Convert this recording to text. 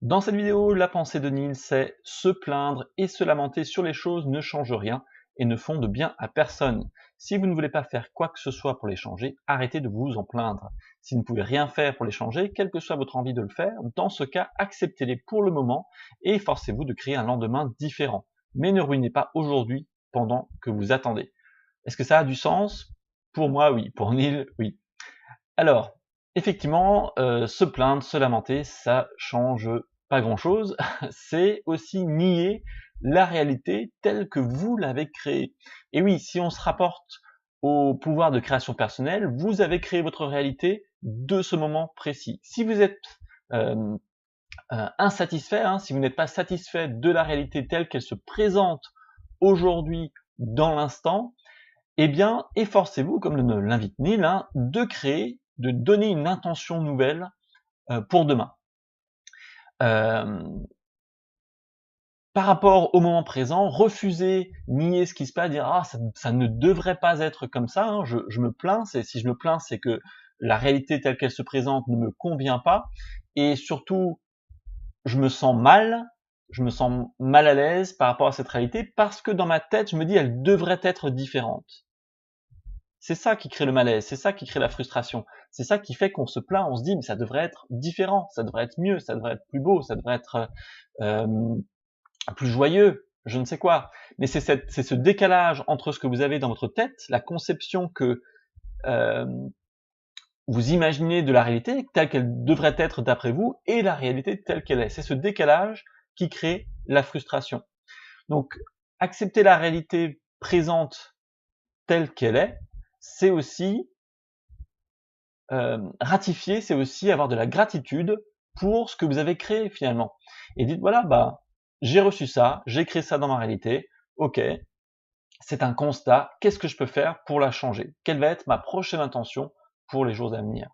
Dans cette vidéo, la pensée de Neil, c'est se plaindre et se lamenter sur les choses ne changent rien et ne font de bien à personne. Si vous ne voulez pas faire quoi que ce soit pour les changer, arrêtez de vous en plaindre. Si vous ne pouvez rien faire pour les changer, quelle que soit votre envie de le faire, dans ce cas, acceptez-les pour le moment et forcez-vous de créer un lendemain différent. Mais ne ruinez pas aujourd'hui pendant que vous attendez. Est-ce que ça a du sens? Pour moi, oui. Pour Neil, oui. Alors, effectivement, se plaindre, se lamenter, ça change pas grand-chose. C'est aussi nier la réalité telle que vous l'avez créée. Et oui, si on se rapporte au pouvoir de création personnelle, vous avez créé votre réalité de ce moment précis. Si vous êtes insatisfait, si vous n'êtes pas satisfait de la réalité telle qu'elle se présente aujourd'hui dans l'instant, eh bien, efforcez-vous, comme l'invite Neil, de créer, de donner une intention nouvelle pour demain. Par rapport au moment présent, refusez, nier ce qui se passe, dire ah ça ne devrait pas être comme ça, je me plains, si je me plains, c'est que la réalité telle qu'elle se présente ne me convient pas, et surtout je me sens mal à l'aise par rapport à cette réalité, parce que dans ma tête, je me dis elle devrait être différente. C'est ça qui crée le malaise, c'est ça qui crée la frustration, c'est ça qui fait qu'on se plaint, on se dit mais ça devrait être différent, ça devrait être mieux, ça devrait être plus beau, ça devrait être plus joyeux, je ne sais quoi. Mais c'est ce décalage entre ce que vous avez dans votre tête, la conception que vous imaginez de la réalité telle qu'elle devrait être d'après vous, et la réalité telle qu'elle est. C'est ce décalage qui crée la frustration. Donc, accepter la réalité présente telle qu'elle est, c'est aussi ratifier, c'est aussi avoir de la gratitude pour ce que vous avez créé finalement. Et dites voilà, j'ai reçu ça, j'ai créé ça dans ma réalité, ok, c'est un constat, qu'est-ce que je peux faire pour la changer? Quelle va être ma prochaine intention pour les jours à venir?